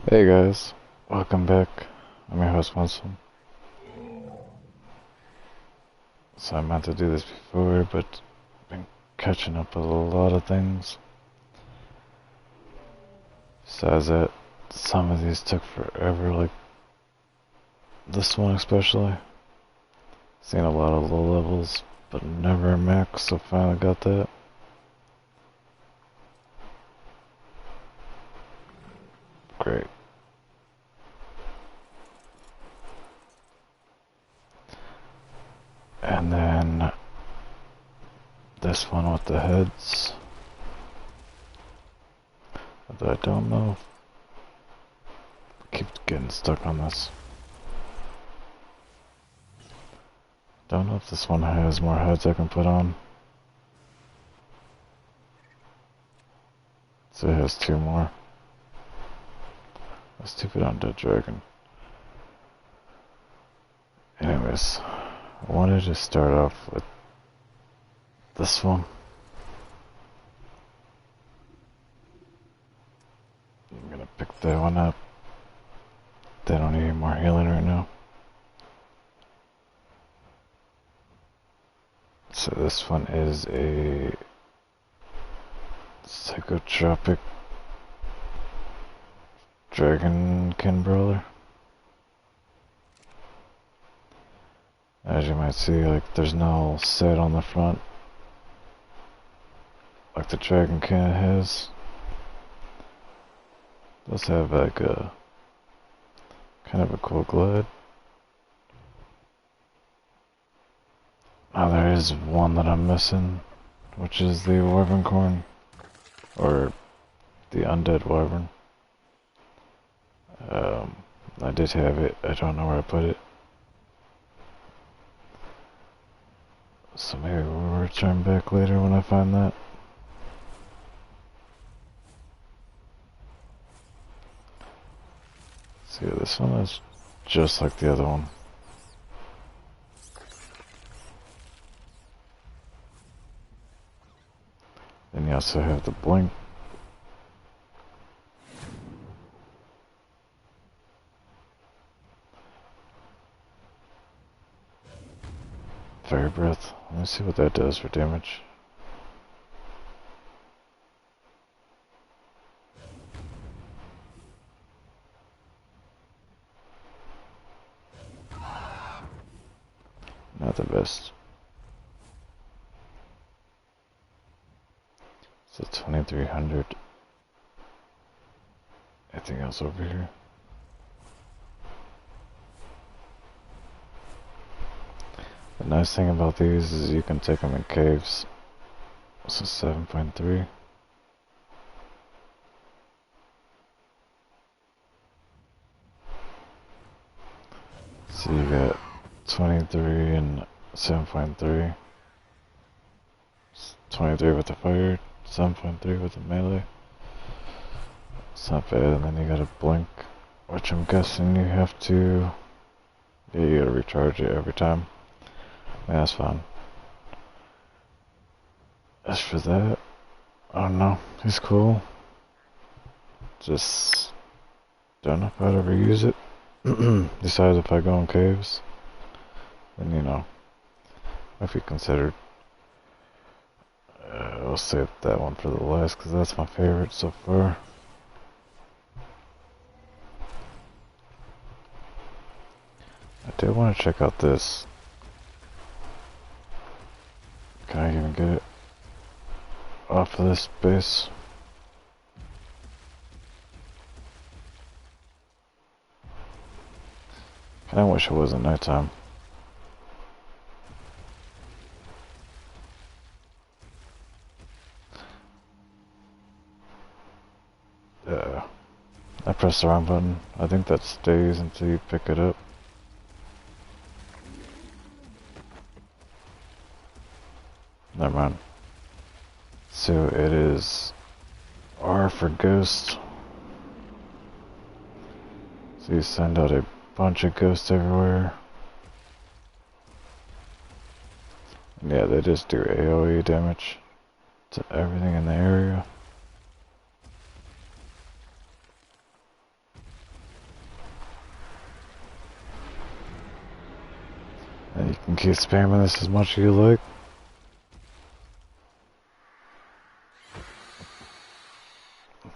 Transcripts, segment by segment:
Hey guys, welcome back. I'm your host Winston. So I meant to do this before, but been catching up with a lot of things. Besides that, some of these took forever, like this one especially. Seen a lot of low levels, but never a max, so finally got that. Great. And then this one with the heads. Although I don't know. Keep getting stuck on this. Don't know if this one has more heads I can put on. So it has two more. A stupid undead dragon. Anyways, I wanted to start off with this one. I'm gonna pick that one up. They don't need any more healing right now. So this one is a psychotropic dragonkin brawler. As you might see, like there's no set on the front like the dragonkin has. It does have like a kind of a cool glide. Now there is one that I'm missing, which is the wyvern corn, or the undead wyvern. I did have it, I don't know where I put it. So maybe we'll return back later when I find that. See, this one is just like the other one. Then you also have the blink. Fairy breath. Let me see what that does for damage. Not the best. So 2300. Anything else over here? The nice thing about these is you can take them in caves. So 7.3. So you got 23 and 7.3. 23 with the fire, 7.3 with the melee. It's not bad, and then you gotta blink, which I'm guessing you have to... Yeah, you gotta recharge it every time. Yeah, that's fine. As for that, I don't know, he's cool. Just don't know if I'd ever use it. Besides if I go in caves, then you know, if you considered. I'll save that one for the last because that's my favorite so far. I do want to check out this. Can I even get it off of this base? Kinda wish it wasn't nighttime. I pressed the wrong button. I think that stays until you pick it up. Never mind. So it is R for ghost. So you send out a bunch of ghosts everywhere. And yeah, they just do AoE damage to everything in the area. And you can keep spamming this as much as you like.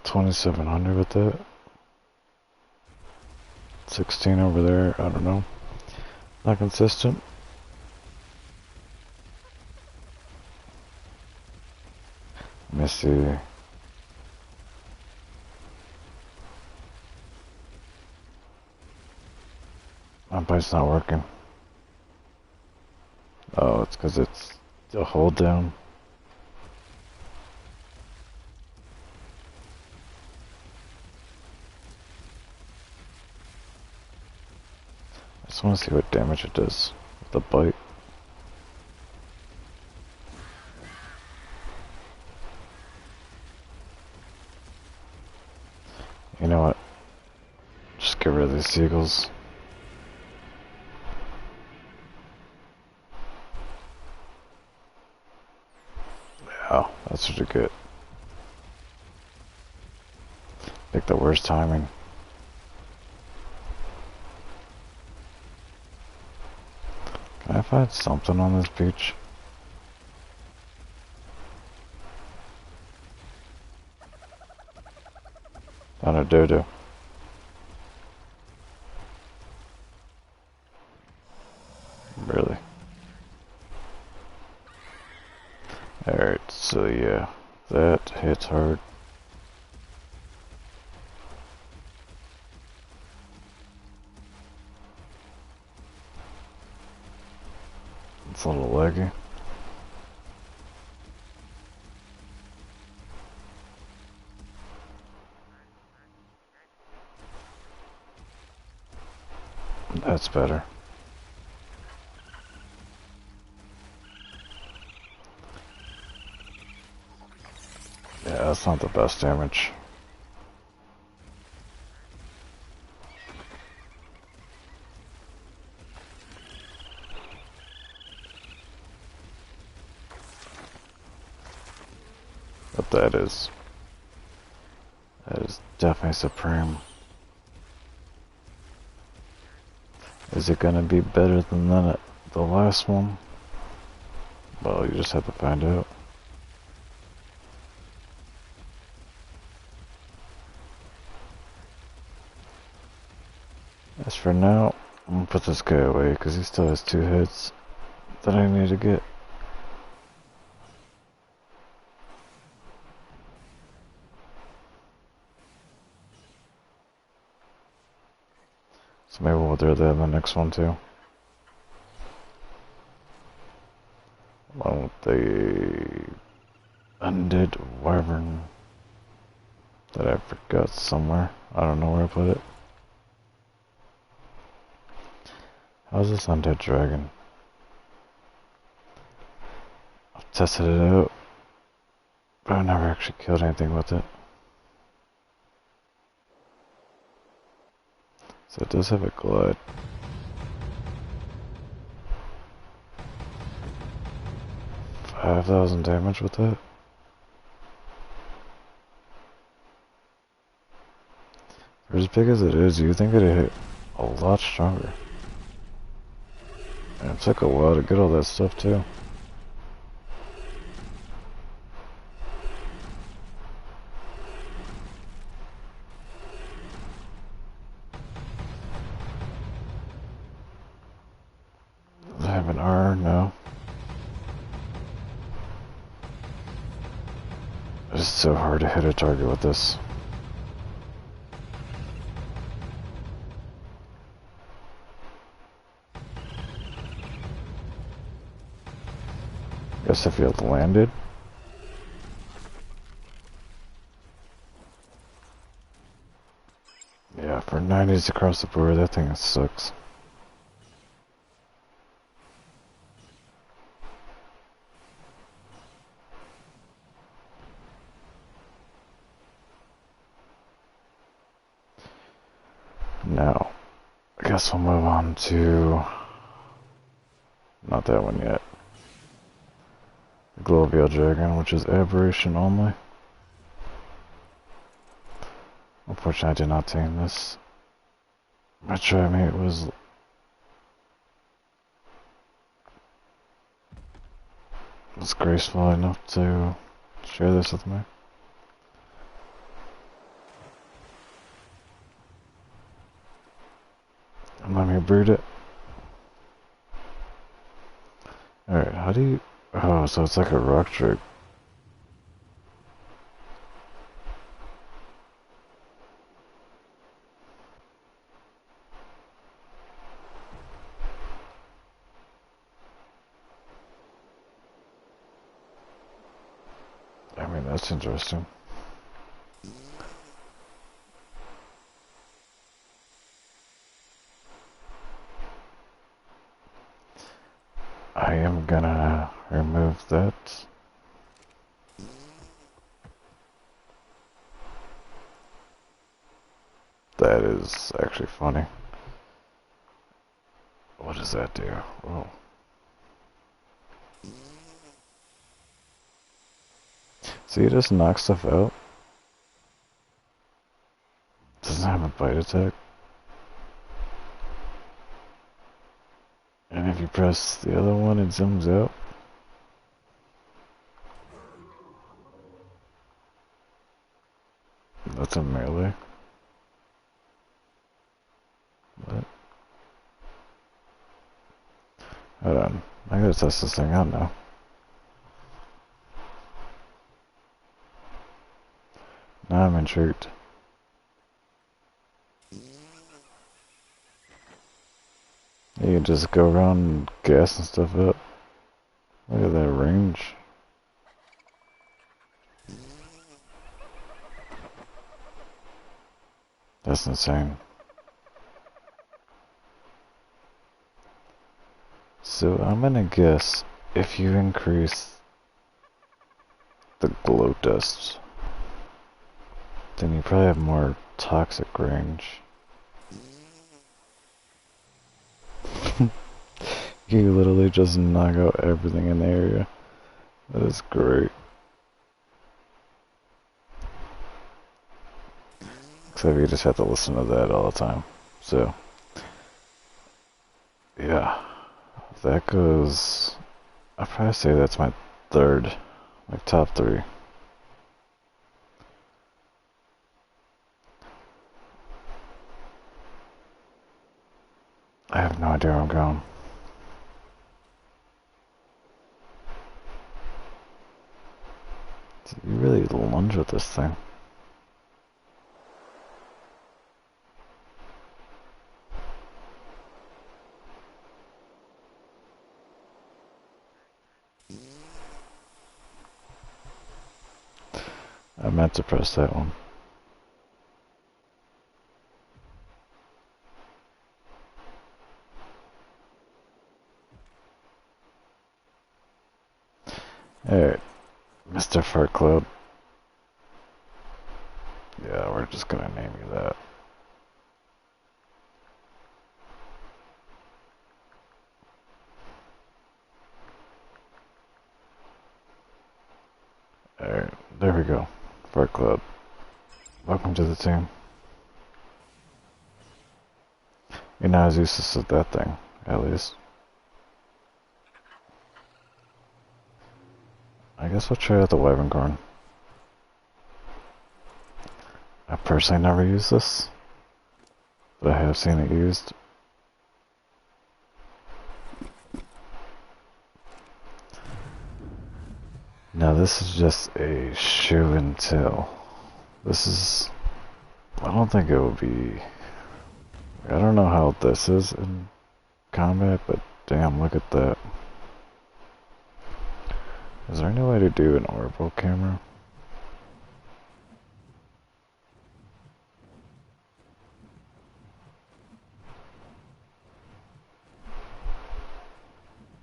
$2,700 with that. 16 over there, I don't know. Not consistent. Let me see. My bite's not working. Oh, it's because it's a hold down. I just want to see what damage it does with the bite. You know what? Just get rid of these seagulls. Yeah, that's what you get. Pick the worst timing. Can I find something on this beach? Found a dodo. Really? Alright, so yeah, that hits hard. It's a little leggy. That's better. Yeah, that's not the best damage. But that is definitely supreme. Is it gonna be better than the last one? Well, you just have to find out. As for now, I'm gonna put this guy away because he still has 2 hits that I need to get. So maybe we'll do that in the next one too. Along with the undead wyvern that I forgot somewhere. I don't know where I put it. How's this undead dragon? I've tested it out, but I've never actually killed anything with it. So it does have a glide. $5,000 damage with that. For as big as it is, you think it'd hit a lot stronger. And it took a while to get all that stuff too. Does it have an R? No. It's so hard to hit a target with this. Guess if you had landed. Yeah, for 90s across the board, that thing sucks. Now, I guess we'll move on to... not that one yet. The Glovial Dragon, which is aberration only. Unfortunately, I did not tame this. My try mate was is graceful enough to share this with me. And let me brood it. Alright, how do you... Oh, so it's like a rock trick. I mean, that's interesting. I am gonna remove that. That is actually funny. What does that do? Oh. See, it just knocks stuff out. Doesn't have a bite attack. And if you press the other one, it zooms out. That's a melee. What? Hold on. I gotta test this thing out now. Now I'm intrigued. You can just go around and gas and stuff up. Look at that range. That's insane. So I'm gonna guess if you increase the glow dust, then you probably have more toxic range. You literally just knock out everything in the area. That is great. Except you just have to listen to that all the time. So, yeah. That goes... I'd probably say that's my third. Like top three. I have no idea where I'm going. You really lunge with this thing. I meant to press that one. Alright, Mr. Fart Club. Yeah, we're just gonna name you that. Alright, there we go. Fart Club. Welcome to the team. You're not as useless as that thing, at least. I guess we'll try out the Wyvern Corn. I personally never used this, but I have seen it used. Now this is just a shoe and tell. This is... I don't think it will be... I don't know how this is in combat, but damn, look at that. Is there any way to do an orbital camera?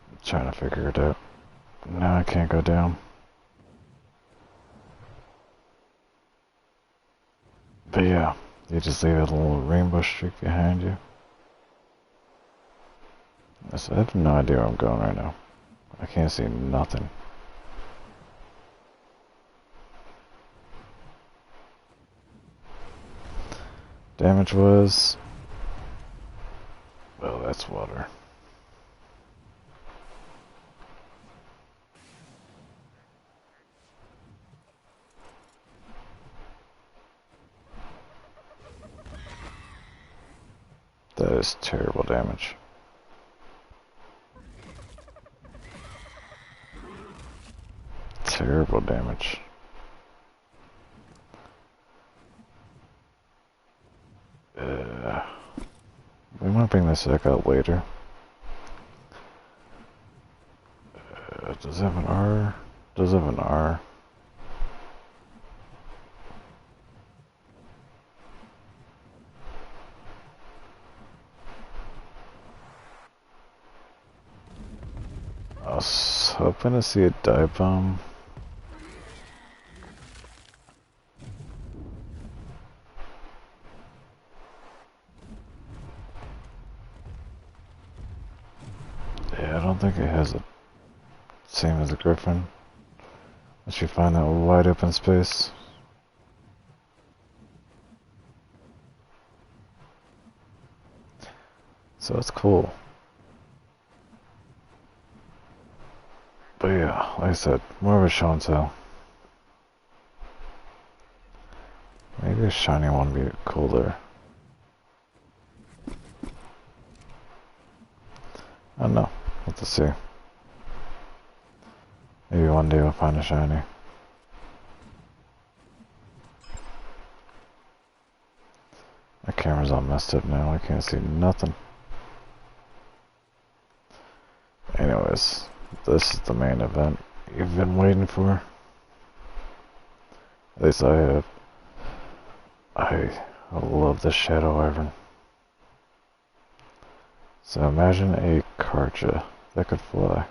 I'm trying to figure it out. No, I can't go down. But yeah, you just leave a little rainbow streak behind you. So I have no idea where I'm going right now. I can't see nothing. Damage was... well, that's water. That is terrible damage. Terrible damage. We might bring this deck out later. Does it have an R? Does it have an R? I was hoping to see a dive bomb. Yeah, I don't think it has a same as a griffin. Once you find that wide open space. So it's cool. But yeah, like I said, more of a show and tell. Maybe a shiny one would be cooler. I don't know. We'll have to see. Maybe one day we'll find a shiny. My camera's all messed up now. I can't see nothing. Anyways, this is the main event you've been waiting for. At least I have. I love the Shadow Wyvern. So imagine a Karja that could fly.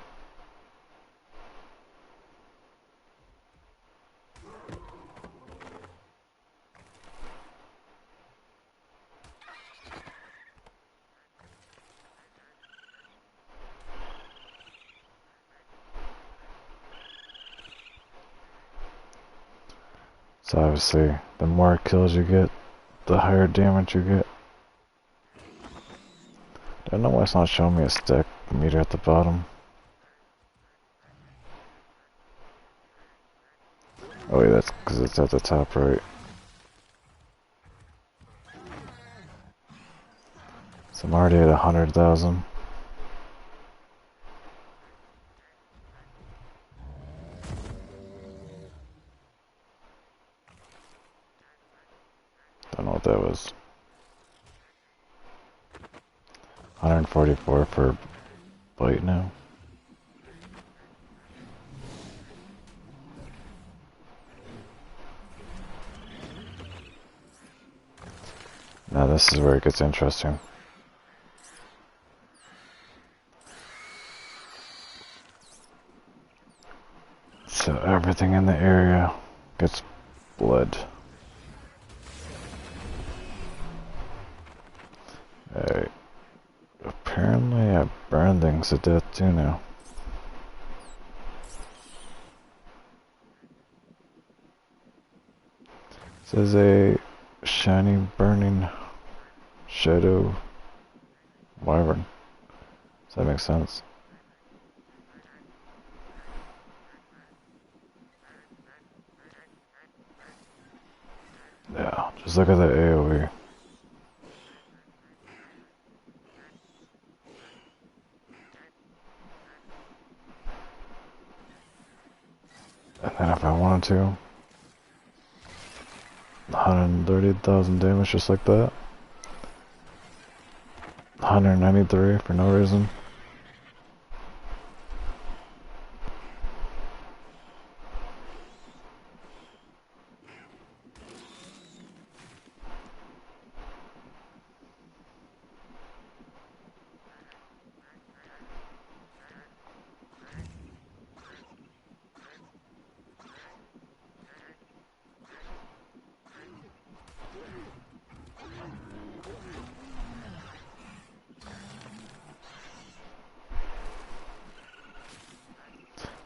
So obviously, the more kills you get, the higher damage you get. I don't know why it's not showing me a stack meter at the bottom. Oh wait, that's because it's at the top right. So I'm already at 100,000. Don't know what that was. 144 for bite now. Now this is where it gets interesting. So everything in the area gets blood. Alright. Apparently I burn things to death too now. This is a shiny burning Shadow Wyvern. Does that make sense? Yeah, just look at the AoE. And then if I wanted to, 130,000 damage just like that. 193 for no reason.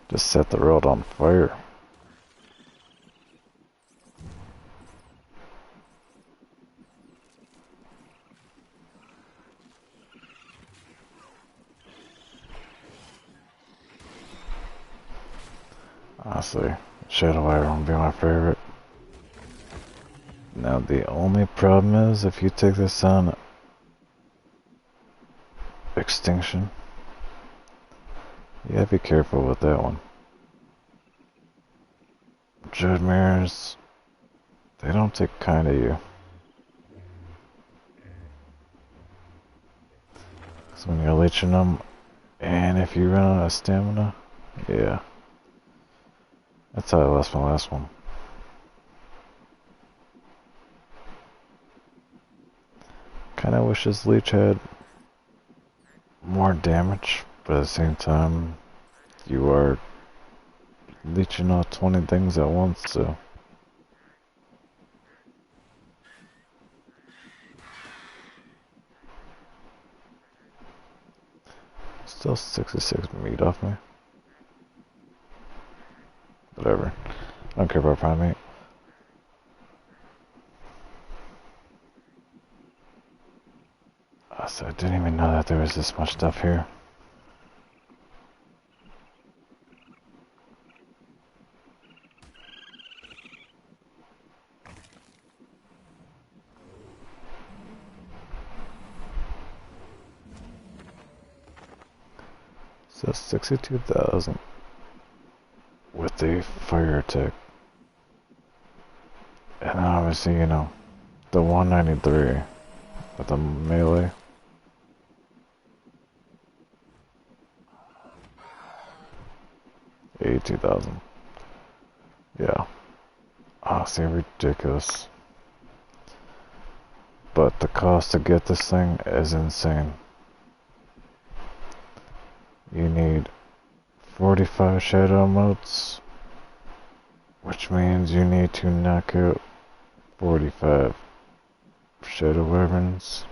Just set the world on fire. Honestly, Shadow Wyvern would be my favorite. Now the only problem is if you take this on extinction. You gotta be careful with that one. Dread mirrors, they don't take kind of you. So when you're leeching them, and if you run out of stamina, yeah. That's how I lost my last one. Kinda wish this leech had more damage, but at the same time, you are leeching out 20 things at once, so. Still 66 meat off me. Whatever. I don't care about primate. So I didn't even know that there was this much stuff here. So 62,000 with a fire attack. And obviously, you know, the 193 with the melee. $82,000. Yeah. Honestly, ridiculous. But the cost to get this thing is insane. You need 45 shadow motes, which means you need to knock out 45 shadow wyverns,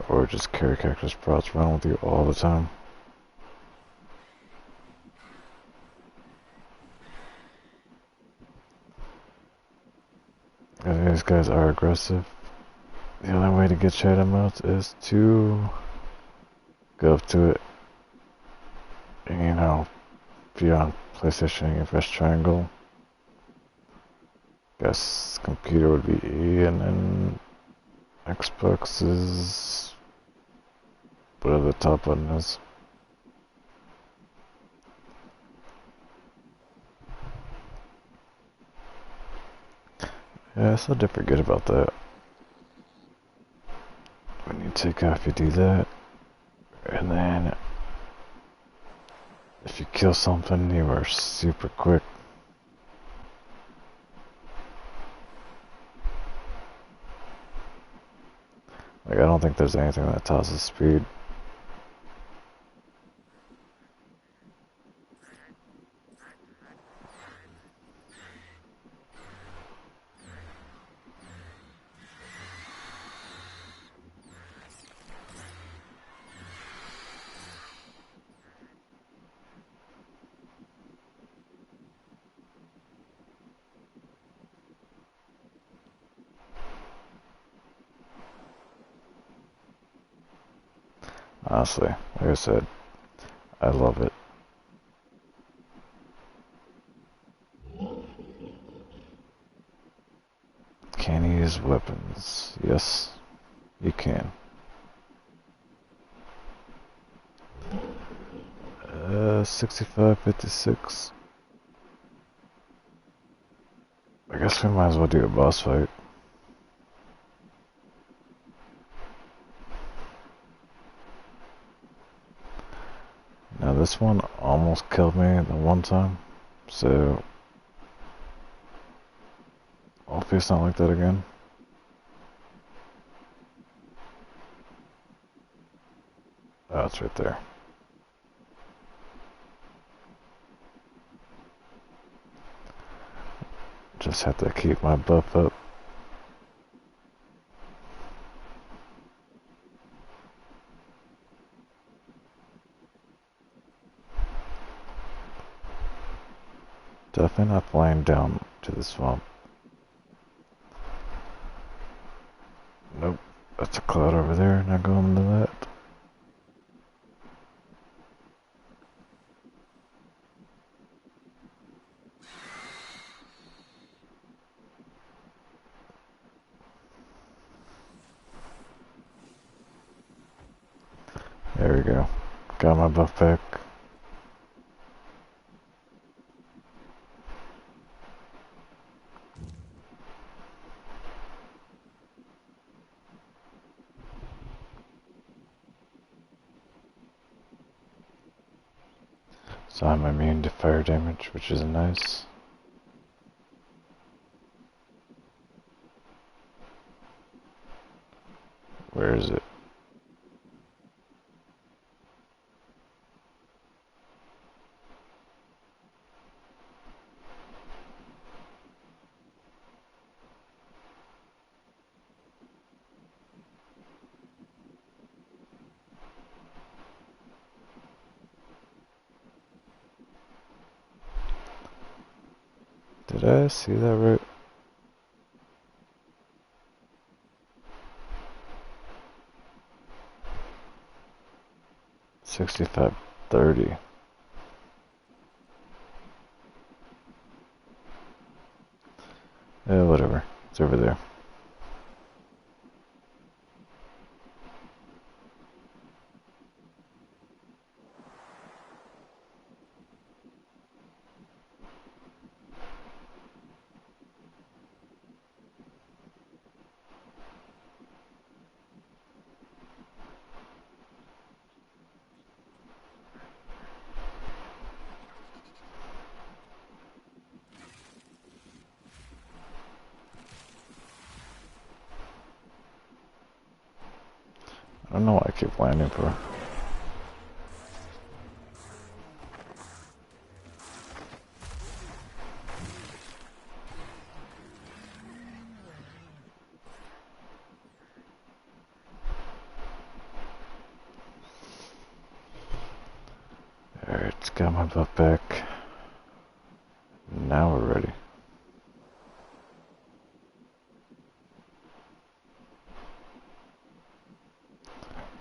or just carry cactus prots around with you all the time. If these guys are aggressive, the only way to get shadow motes is to go up to it. And, you know, if you're on PlayStation, you press triangle. Guess computer would be E, and then Xbox is whatever the top button is. Yeah, so I did forget about that. When you take off, you do that. And then, if you kill something, you are super quick. Like, I don't think there's anything that tosses speed. Honestly, like I said, I love it. Can you use weapons? Yes, you can. 65, 56. I guess we might as well do a boss fight. Now this one almost killed me the one time, so hopefully it's not like that again. Oh, it's right there. Just have to keep my buff up. Definitely not flying down to the swamp. Nope, that's a cloud over there, not going to that. we go. Got my buff back. So I'm immune to fire damage, which is nice. Where is it? Did I see that right? 6530. Yeah, whatever. It's over there. I don't know why I keep landing for. Alright, got my butt back. Now we're ready.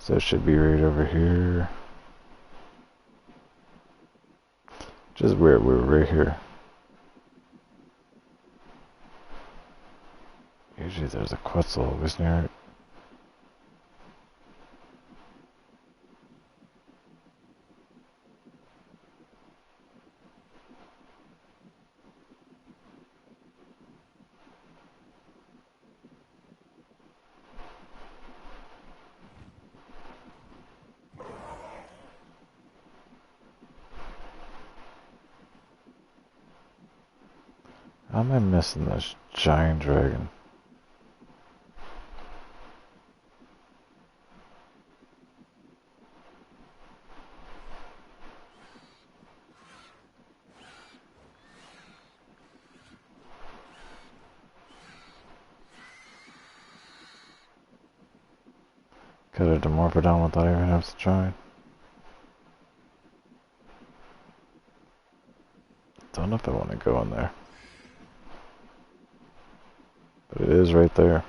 So it should be right over here. Just where we're right here. Usually there's a Quetzal always near it. How am I missing this giant dragon? Could have demorphodon without even having to try. Don't know if I want to go in there. But it is right there.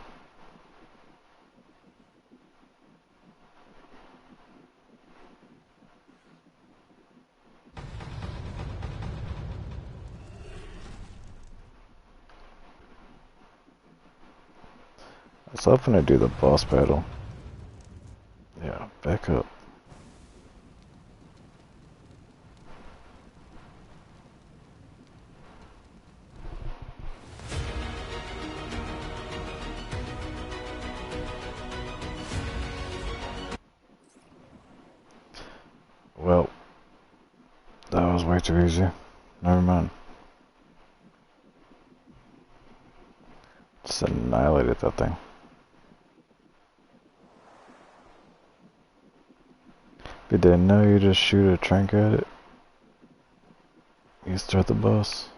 I was hoping to do the boss battle. Yeah, back up. Well, that was way too easy. Never mind. Just annihilated that thing. If you didn't know, you just shoot a trank at it. You start the boss.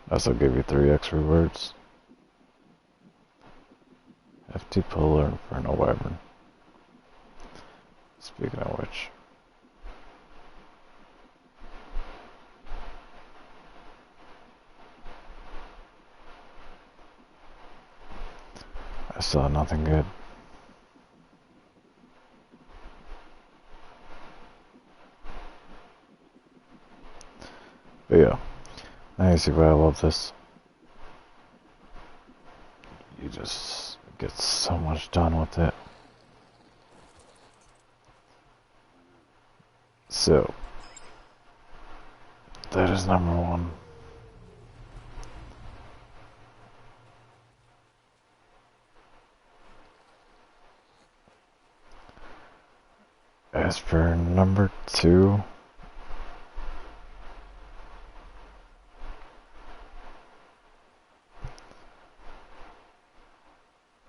Also give you 3x rewards. FT Polar Inferno Wyvern. Speaking of which. I saw nothing good. But yeah, now you see why I love this. You just get so much done with it. So, that is number one. As for number two,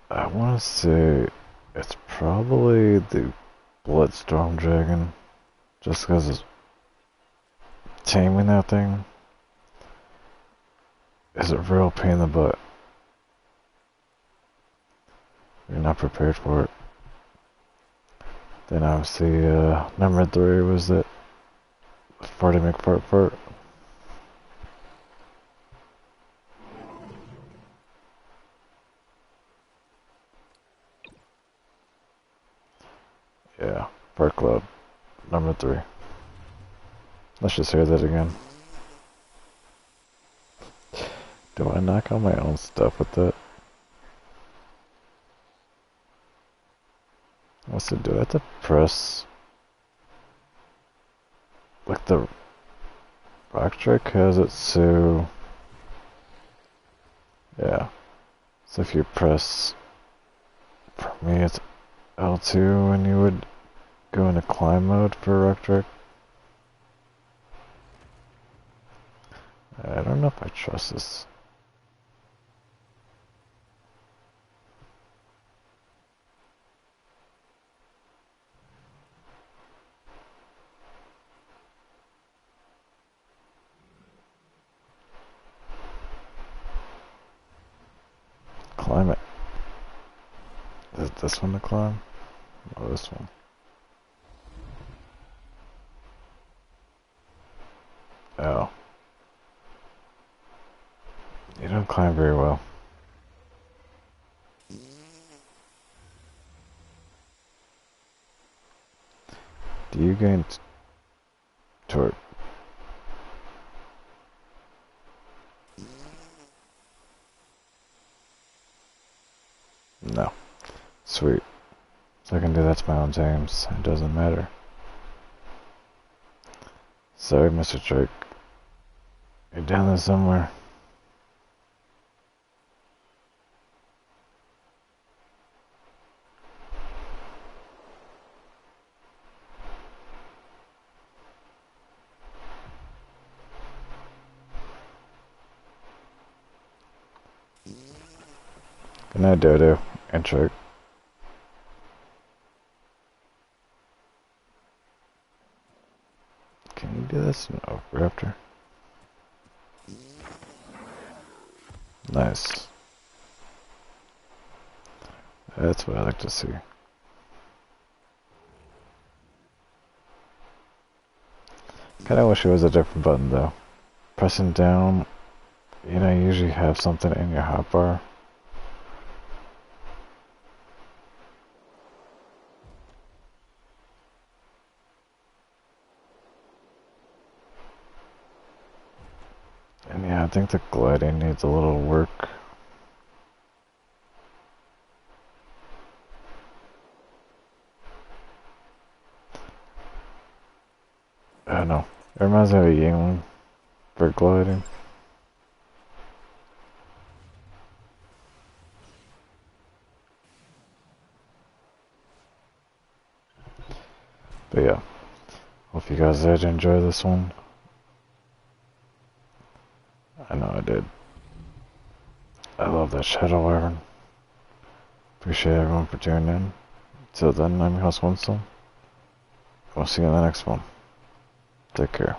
I want to say it's probably the Bloodstorm Dragon, just because taming that thing is a real pain in the butt. You're not prepared for it. Then obviously, number three was that Farty McFart. Yeah, Fart Club, number three. Let's just hear that again. Do I knock on my own stuff with that? What's it do? I have to press. Like the rock trick has it so. Yeah. So if you press. For me, it's L2 and you would go into climb mode for rock trick. I don't know if I trust this. Climb it. Is it this one to climb? No, this one. Oh. You don't climb very well. Do you gain torque? No. Sweet. So I can do that to my own James. It doesn't matter. Sorry, Mr. Drake. You're down there somewhere. Good night, Dodo and Drake. Can you do this? No, Raptor. Nice. That's what I like to see. Kinda wish it was a different button though. Pressing down, you know, you usually have something in your hotbar. And yeah, I think the gliding needs a little work. I don't know. It reminds me of a Yingling for gliding. But yeah, hope you guys did enjoy this one. I know I did. I love that Shadow Iron. Appreciate everyone for tuning in. Till then, I'm your host Winston. We'll see you in the next one. Take care.